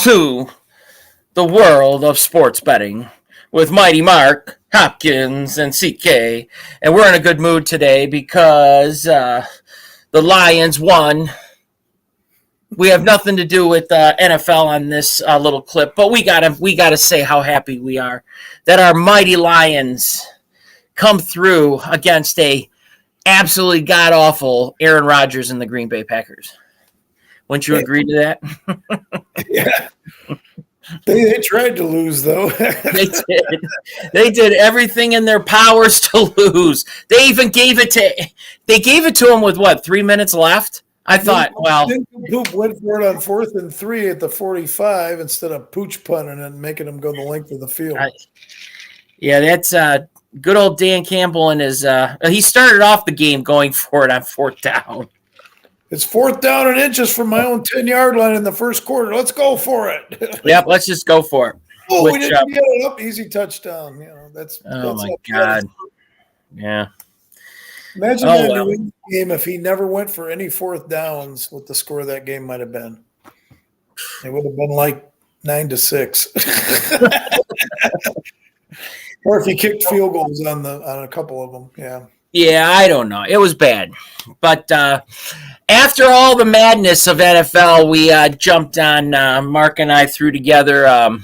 to the world of sports betting with Mighty Mark, Hopkins, and CK. And we're in a good mood today because the Lions won. We have nothing to do with NFL on this little clip, but we gotta say how happy we are that our mighty Lions come through against a absolutely god-awful Aaron Rodgers and the Green Bay Packers. Wouldn't you agree to that? Yeah. They tried to lose, though. They did. They did everything in their powers to lose. They even gave it to him with, 3 minutes left? I thought, Poop went for it on 4th and 3 at the 45 instead of pooch punting and making them go the length of the field. That's good old Dan Campbell and his he started off the game going for it on 4th down. It's 4th down and inches from my own 10-yard line in the first quarter. Let's go for it. Yep, let's just go for it. Oh, we didn't get it up. Easy touchdown. That's my God. Yeah. Imagine that New England game if he never went for any 4th downs, what the score of that game might have been. It would have been like 9-6. Or if he kicked field goals on a couple of them. Yeah. Yeah, I don't know. It was bad. But after all the madness of NFL, we jumped on, Mark and I threw together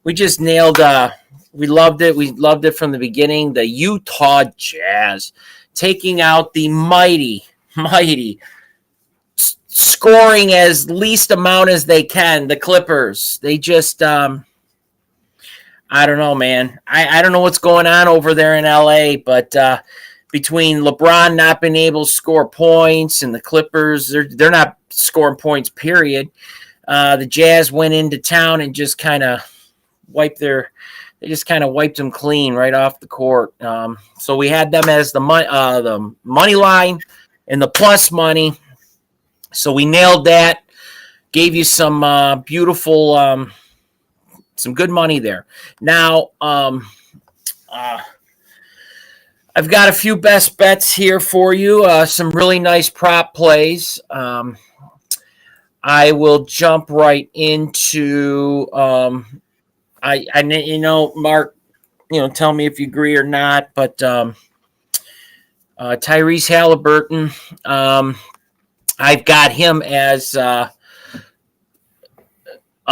we just nailed we loved it. We loved it from the beginning. The Utah Jazz taking out the mighty, scoring as least amount as they can, the Clippers. They just, I don't know, man. I don't know what's going on over there in L.A., but between LeBron not being able to score points and the Clippers, they're not scoring points, period. The Jazz went into town and just kind of wiped them clean right off the court. So we had them as the money line and the plus money. So we nailed that. Gave you some beautiful, some good money there. Now, I've got a few best bets here for you. Some really nice prop plays. I will jump right into. Mark, tell me if you agree or not, but Tyrese Halliburton, I've got him as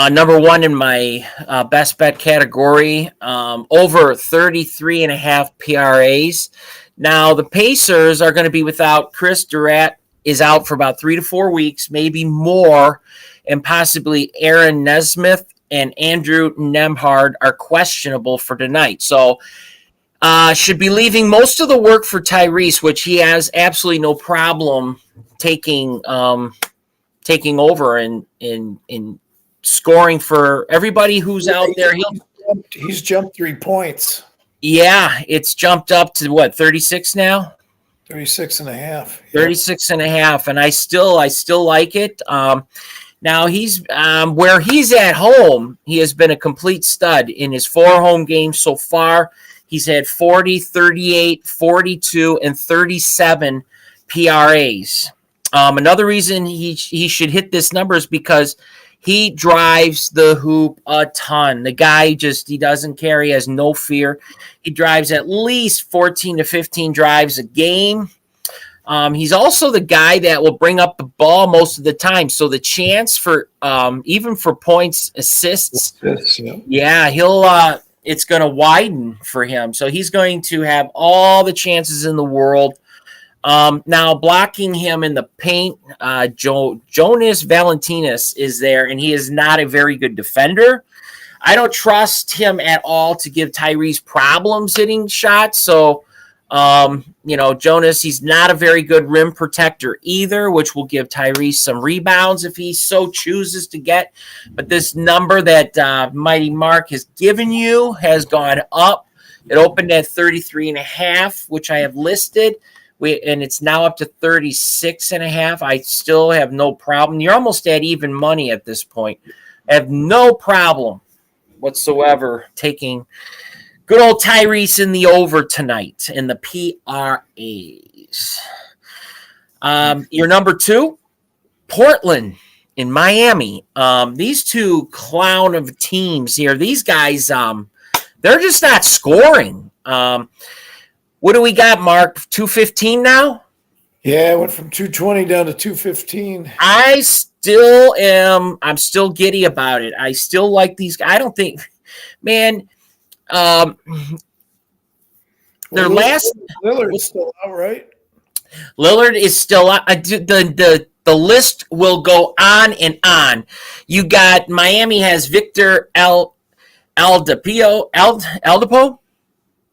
number one in my best bet category, over 33.5 PRAs. Now, the Pacers are going to be without Chris Durant, is out for about 3 to 4 weeks, maybe more, and possibly Aaron Nesmith and Andrew Nembhard are questionable for tonight. So should be leaving most of the work for Tyrese, which he has absolutely no problem taking over and scoring for everybody who's out there. He's jumped 3 points. Yeah, it's jumped up to 36 now? 36 and a half. 36 and a half, and I still like it. Now he's where he's at home, he has been a complete stud in his 4 home games so far. He's had 40, 38, 42, and 37 PRAs. Another reason he should hit this number is because he drives the hoop a ton. The guy he doesn't care. He has no fear. He drives at least 14 to 15 drives a game. He's also the guy that will bring up the ball most of the time. So the chance for even for points, assists, it's going to widen for him. So he's going to have all the chances in the world. Now blocking him in the paint, Jonas Valanciunas is there, and he is not a very good defender. I don't trust him at all to give Tyrese problems hitting shots. So, Jonas, he's not a very good rim protector either, which will give Tyrese some rebounds if he so chooses to get. But this number that Mighty Mark has given you has gone up. It opened at 33.5, which I have listed. And it's now up to 36.5. I still have no problem. You're almost at even money at this point. I have no problem whatsoever taking good old Tyrese in the over tonight in the PRAs. Your number 2, Portland in Miami. These two clown of teams here, these guys, they're just not scoring. What do we got, Mark? 215 now? Yeah, it went from 220 down to 215. I'm still giddy about it. I still like these guys. I don't think, man, their last Lillard's still out, right? Lillard is still out. The list will go on and on. You got Miami has Victor Aldipo.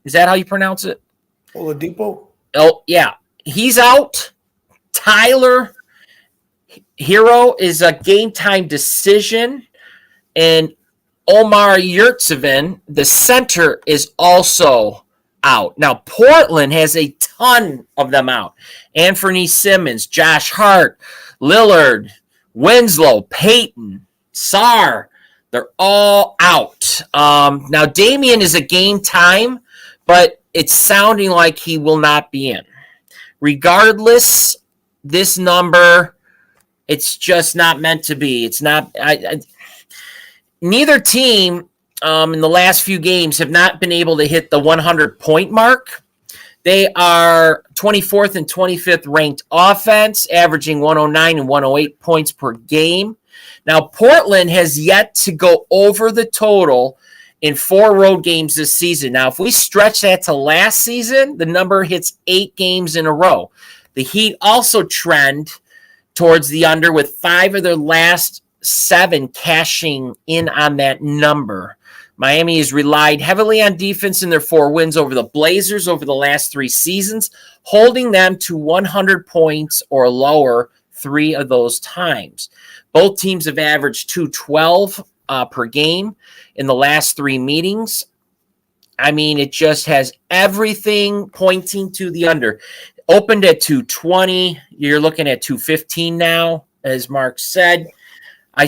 Is that how you pronounce it? Oladipo? Oh, yeah. He's out. Tyler Hero is a game time decision. And Omar Yurtseven, the center, is also out. Now, Portland has a ton of them out. Anthony Simmons, Josh Hart, Lillard, Winslow, Payton, Sarr. They're all out. Now, Damian is a game time, but it's sounding like he will not be in. Regardless, this number, it's just not meant to be. It's not. Neither team in the last few games have not been able to hit the 100-point mark. They are 24th and 25th ranked offense, averaging 109 and 108 points per game. Now, Portland has yet to go over the total in 4 road games this season. Now, if we stretch that to last season, the number hits 8 games in a row. The Heat also trend towards the under with 5 of their last 7 cashing in on that number. Miami has relied heavily on defense in their 4 wins over the Blazers over the last 3 seasons, holding them to 100 points or lower 3 of those times. Both teams have averaged 212 per game in the last 3 meetings. I mean, it just has everything pointing to the under. Opened at 220. You're looking at 215 now, as Mark said. I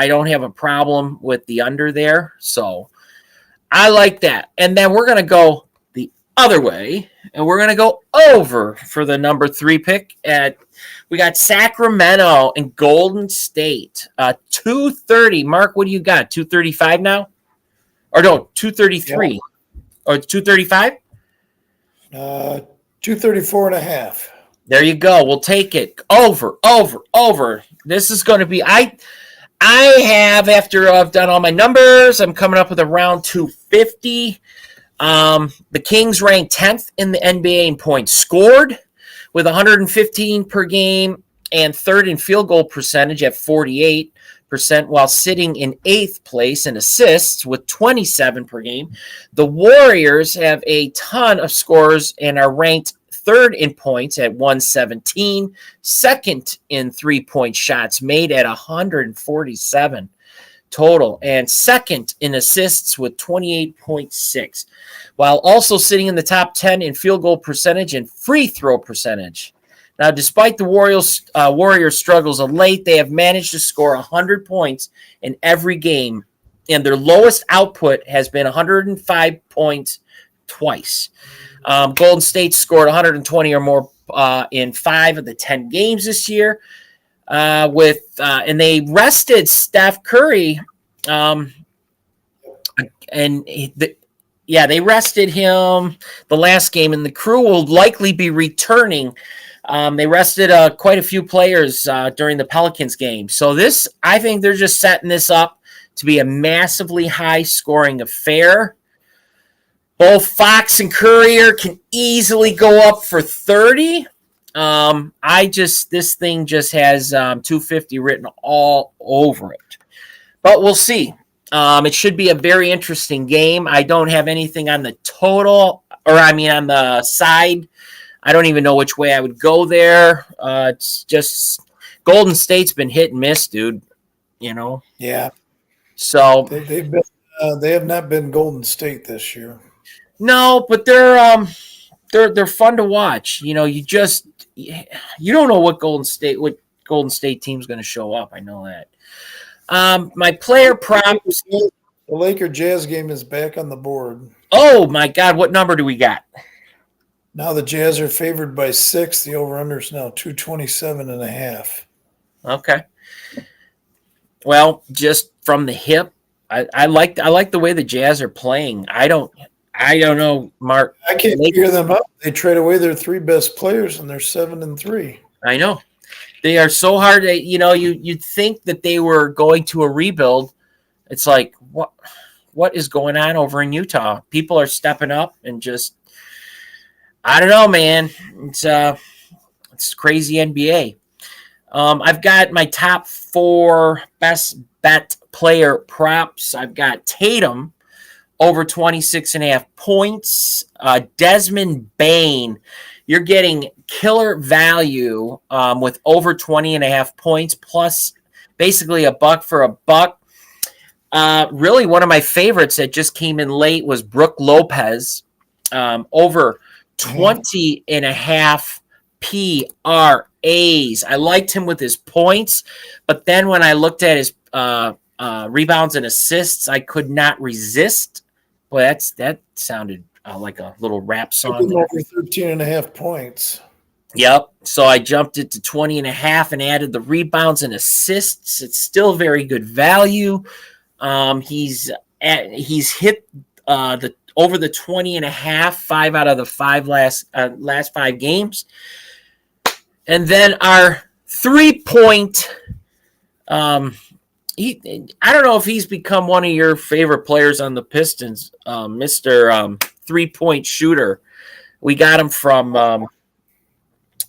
don't have a problem with the under there. So I like that. And then we're going to go the other way, and we're going to go over for the number 3 pick. We got Sacramento and Golden State. 230. Mark, what do you got? 235 now? Or no, 233. Yeah. Or 235? 234 and a half. There you go. We'll take it. Over. This is going to be, I have, after I've done all my numbers, I'm coming up with around 250. The Kings ranked 10th in the NBA in points scored with 115 per game and 3rd in field goal percentage at 48%, while sitting in 8th place in assists with 27 per game. The Warriors have a ton of scores and are ranked 3rd in points at 117, 2nd in 3-point shots made at 147 total, and 2nd in assists with 28.6, while also sitting in the top 10 in field goal percentage and free throw percentage. Now, despite the Warriors' struggles of late, they have managed to score 100 points in every game, and their lowest output has been 105 points twice. Golden State scored 120 or more in 5 of the 10 games this year. And they rested Steph Curry, they rested him the last game, and the crew will likely be returning. They rested quite a few players during the Pelicans game. So I think they're just setting this up to be a massively high-scoring affair. Both Fox and Courier can easily go up for 30. This thing just has 250 written all over it. But we'll see. It should be a very interesting game. I don't have anything on the total, on the side. I don't even know which way I would go there. It's just Golden State's been hit and miss, dude. Yeah. So they have not been Golden State this year. No, but they're fun to watch. You don't know what Golden State team's going to show up. I know that. My player props. The Laker Jazz game is back on the board. Oh my God! What number do we got? Now the Jazz are favored by 6. The over/under is now 227 and a half. Okay. Well, just from the hip, I like the way the Jazz are playing. I don't know, Mark. I can't figure them out. They trade away their 3 best players, and they're 7-3. I know they are so hard. You'd think that they were going to a rebuild. It's like what is going on over in Utah? People are stepping up and just I don't know, man. It's crazy NBA. I've got my top 4 best bet player props. I've got Tatum over 26.5 points. Desmond Bane, you're getting killer value with over 20.5 points, plus basically a buck for a buck. Really, one of my favorites that just came in late was Brook Lopez, over 20.5 PRAs. I liked him with his points, but then when I looked at his rebounds and assists, I could not resist. Boy, that sounded like a little rap song. Over 13.5 points. Yep. So I jumped it to 20.5 and added the rebounds and assists. It's still very good value. He's hit the over the 20.5 5 out of the last 5 games. And then our 3-point, I don't know if he's become one of your favorite players on the Pistons, Mr. 3-point shooter. We got him from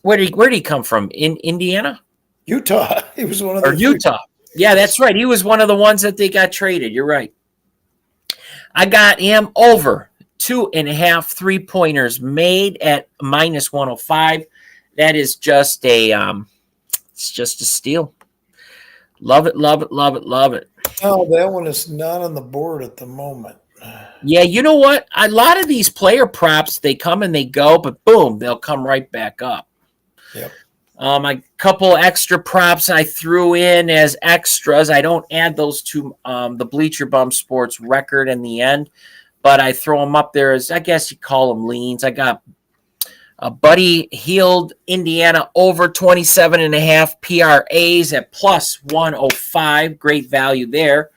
where did he come from? In Indiana? Utah. He was one of the Utah. Yeah, that's right. He was one of the ones that they got traded. You're right. I got him over 2.5 3-pointers made at minus 105. That is just it's just a steal. Love it, love it, love it, love it. Oh, that one is not on the board at the moment. Yeah, you know what? A lot of these player props, they come and they go, but boom, they'll come right back up. Yep. A couple extra props I threw in as extras. I don't add those to the Bleacher Bum Sports record in the end, but I throw them up there as, I guess you call them leans. I got Buddy Hield, Indiana, over 27.5 PRAs at plus 105. Great value there.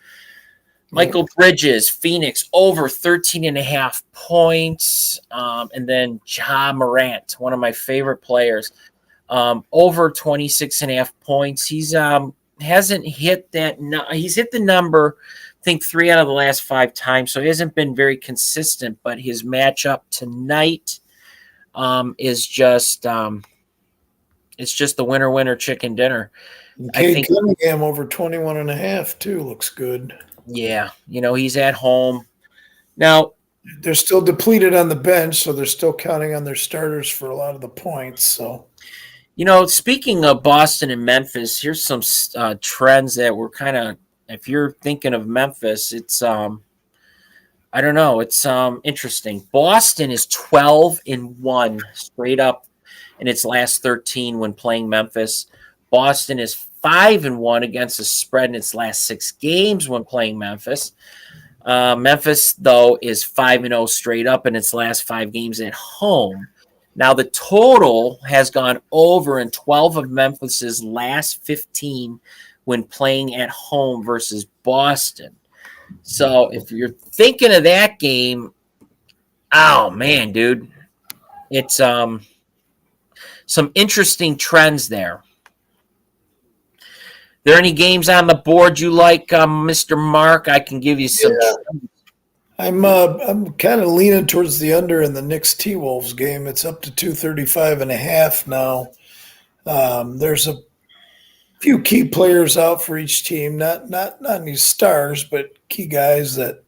Michael Bridges, Phoenix, over 13.5 points. And then Ja Morant, one of my favorite players, over 26.5 points. He's hasn't hit that. He's hit the number, I think, 3 out of the last 5 times. So he hasn't been very consistent. But his matchup tonight is just it's just the winner chicken dinner. I think Cunningham over 21.5 too looks good. Yeah, he's at home now. They're still depleted on the bench, so they're still counting on their starters for a lot of the points. So, speaking of Boston and Memphis, here's some trends that were kind of, if you're thinking of Memphis, it's I don't know, it's interesting. Boston is 12-1 straight up in its last 13 when playing Memphis. Boston is 5-1 against the spread in its last 6 games when playing Memphis. Memphis, though, is 5-0 straight up in its last 5 games at home. Now, the total has gone over in 12 of Memphis's last 15 when playing at home versus Boston. So, if you're thinking of that game, oh, man, dude, it's some interesting trends there. There any games on the board you like, Mr. Mark? I can give you some. Yeah. I'm kind of leaning towards the under in the Knicks T-Wolves game. It's up to 235.5 now. There's a few key players out for each team, not any stars, but key guys that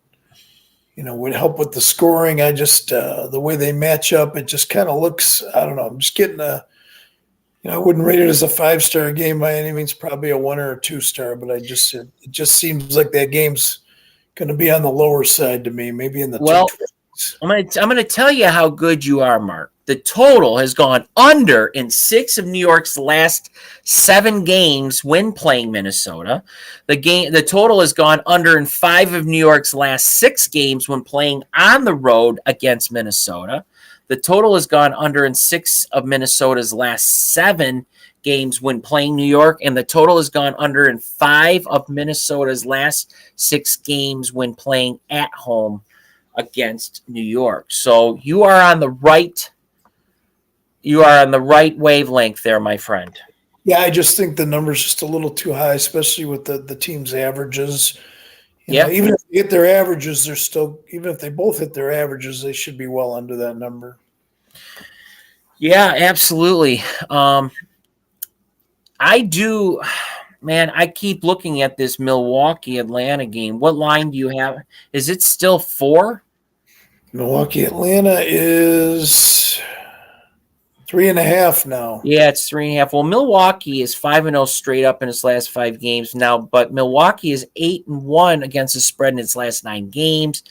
would help with the scoring. I just the way they match up, it just kind of looks. I don't know. I'm just getting I wouldn't rate it as a 5-star game by any means, probably a 1 or a 2-star, but it just seems like that game's going to be on the lower side to me, maybe in the 220s. I'm going to tell you how good you are, Mark. The total has gone under in 6 of New York's last 7 games when playing Minnesota. The total has gone under in 5 of New York's last 6 games when playing on the road against Minnesota. The total has gone under in 6 of Minnesota's last 7 games when playing New York, and the total has gone under in 5 of Minnesota's last 6 games when playing at home against New York. So you are on the right wavelength there, my friend. Yeah, I just think the number's just a little too high, especially with the team's averages. Even if they hit their averages, they're still, even if they both hit their averages, they should be well under that number. Yeah, absolutely. I keep looking at this Milwaukee-Atlanta game. What line do you have? Is it still 4? Milwaukee, Atlanta is 3.5 now. Yeah, it's 3.5. Well, Milwaukee is 5-0 straight up in its last 5 games now, but Milwaukee is 8-1 against the spread in its last 9 games.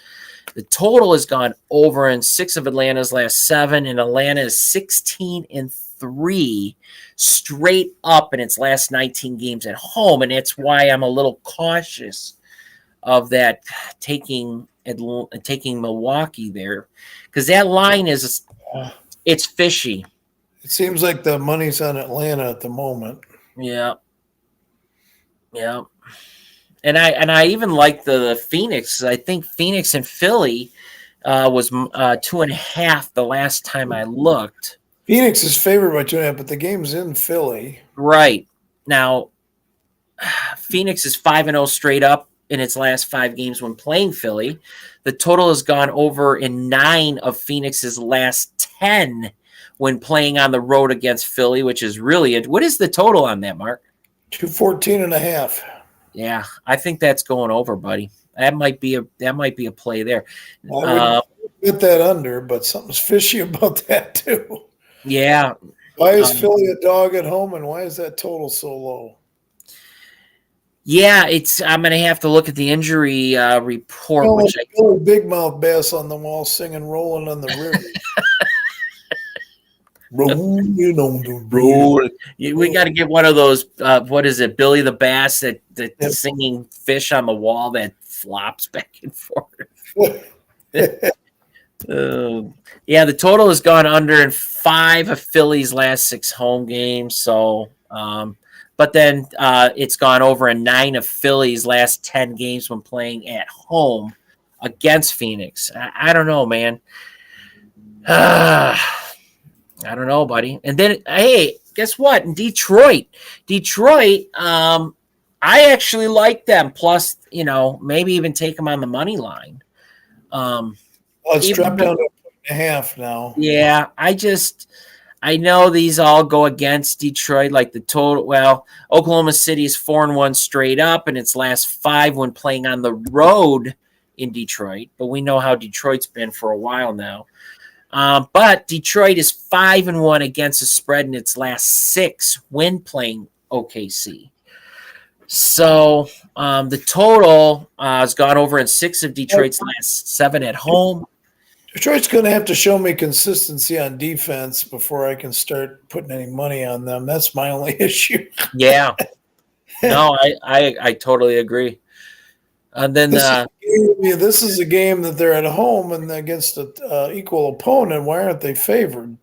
The total has gone over in 6 of Atlanta's last 7, and Atlanta is 16-3 straight up in its last 19 games at home, and that's why I'm a little cautious of that taking Milwaukee there, because that line it's fishy. It seems like the money's on Atlanta at the moment. Yeah. And I even like the Phoenix. I think Phoenix and Philly was 2.5 the last time I looked. Phoenix is favored by 2.5, but the game's in Philly. Right. Now, Phoenix is 5-0 straight up in its last 5 games when playing Philly. The total has gone over in 9 of Phoenix's last 10 when playing on the road against Philly, which is really what is the total on that, Mark? 214.5. Yeah, I think that's going over, buddy. That might be a play there. I would get that under, but something's fishy about that too. Yeah. Why is Philly a dog at home, and why is that total so low? Yeah, I'm going to have to look at the injury report. Big mouth bass on the wall singing "Rolling on the River." Rolling on the river. We got to get one of those. What is it, Billy the Bass? That singing fish on the wall that flops back and forth. Yeah, the total has gone under in 5 of Philly's last 6 home games. So, but then it's gone over in 9 of Philly's last 10 games when playing at home against Phoenix. I don't know, man. I don't know, buddy. And then, hey, guess what? In Detroit, I actually like them. Plus, maybe even take them on the money line. It's dropped down to 1.5 now. Yeah, I know these all go against Detroit, like the total. Well, Oklahoma City is 4-1 straight up in its last 5 when playing on the road in Detroit. But we know how Detroit's been for a while now. But Detroit is 5-1 against the spread in its last 6 when playing OKC. So the total has gone over in 6 of Detroit's last 7 at home. Detroit's going to have to show me consistency on defense before I can start putting any money on them. That's my only issue. Yeah. No, I totally agree. And then this is a game that they're at home and against an equal opponent. Why aren't they favored?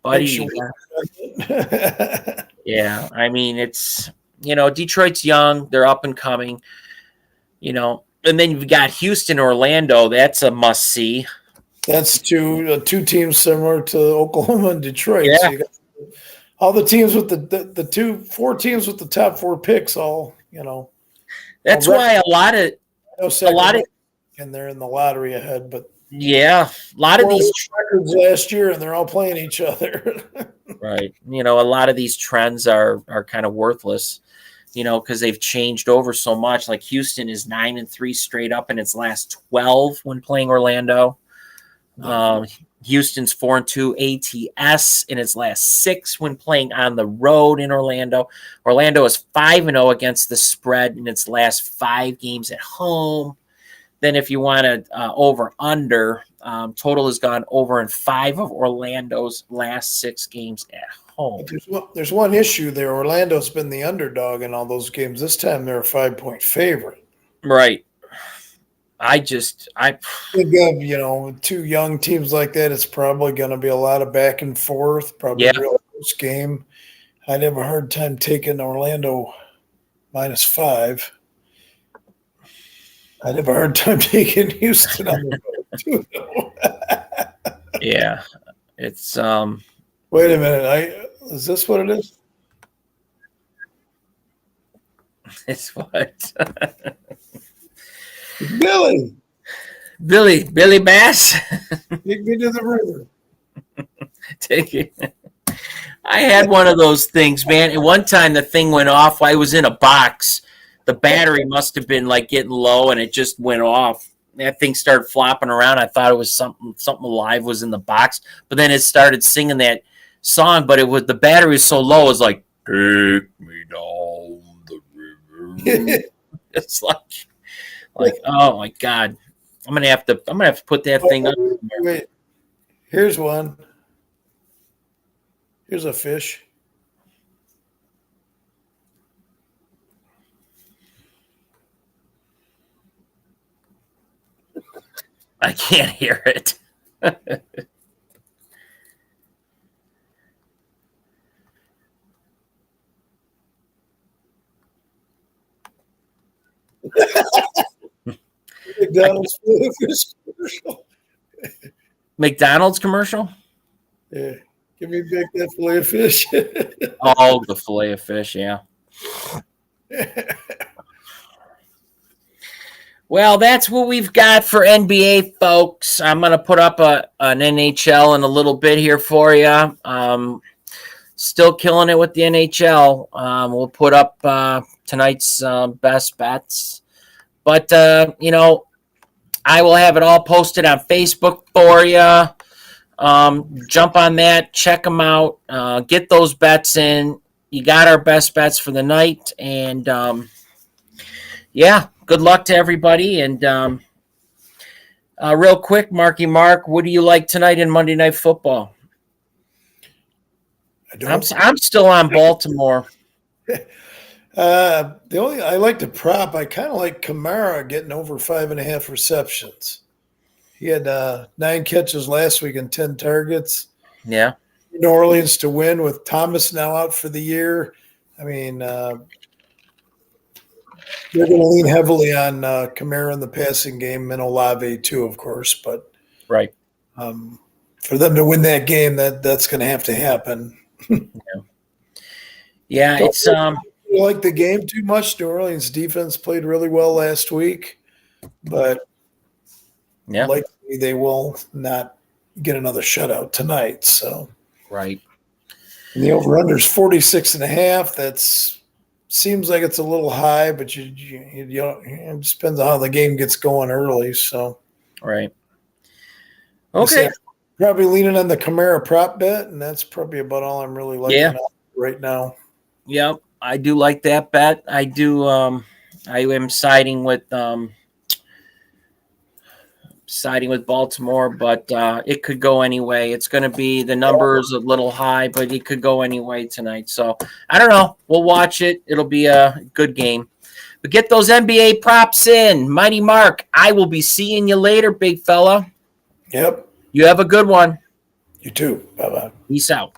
Buddy, yeah. I mean, it's, Detroit's young. They're up and coming, and then you've got Houston, Orlando. That's a must-see. That's two teams similar to Oklahoma and Detroit. Yeah. So you got all the teams with the 4 teams with the top 4 picks all, That's why a lot of and they're in the lottery ahead, but yeah, a lot of these records last year and they're all playing each other. Right. A lot of these trends are kind of worthless, because they've changed over so much. Like Houston is 9-3 straight up in its last 12 when playing Orlando. Houston's 4-2 ATS in its last 6 when playing on the road in Orlando. Orlando is 5-0 against the spread in its last 5 games at home. Then if you want to over-under, total has gone over in 5 of Orlando's last 6 games at home. There's one issue there. Orlando's been the underdog in all those games. This time they're a 5-point favorite. Right. I think of, 2 young teams like that, it's probably going to be a lot of back and forth, probably real close game. I'd have a hard time taking Orlando -5. I'd have a hard time taking Houston on the road too, though. Yeah, it's Wait a minute. Is this what it is? it's what Billy Bass. Take me to the river. Take it. I had one of those things, man. At one time, the thing went off. I was in a box. The battery must have been like getting low, and it just went off. That thing started flopping around. I thought it was something alive was in the box, but then it started singing that song. But the battery was so low, it was like, "Take me down the river." It's like, oh my god, I'm gonna have to put that thing up. Wait, here's one. Here's a fish. I can't hear it. McDonald's fish commercial. McDonald's commercial? Yeah. Give me back that fillet of fish. Oh, the fillet of fish, yeah. Well, that's what we've got for NBA, folks. I'm going to put up an NHL in a little bit here for you. Still killing it with the NHL. We'll put up tonight's best bets. But, I will have it all posted on Facebook for you. Jump on that. Check them out. Get those bets in. You got our best bets for the night. And, good luck to everybody. And real quick, Marky Mark, what do you like tonight in Monday Night Football? I'm still on Baltimore. I like the prop. I kind of like Kamara getting over 5.5 receptions. He had 9 catches last week and 10 targets. Yeah. New Orleans to win with Thomas now out for the year. I mean, they're going to lean heavily on Kamara in the passing game and Olave too, of course. But right, for them to win that game, that's going to have to happen. Yeah, it's like the game too much. New Orleans defense played really well last week, but likely they will not get another shutout tonight. So right, and the over/under is 46.5. That's seems like it's a little high, but you it depends on how the game gets going early. So right, okay, probably leaning on the Kamara prop bet, and that's probably about all I'm really liking right now. Yep, I do like that bet. I do. I am siding with Baltimore, but it could go anyway. It's going to be the numbers a little high, but it could go anyway tonight. So I don't know. We'll watch it. It'll be a good game. But get those NBA props in. Mighty Mark, I will be seeing you later, big fella. Yep. You have a good one. You too. Bye-bye. Peace out.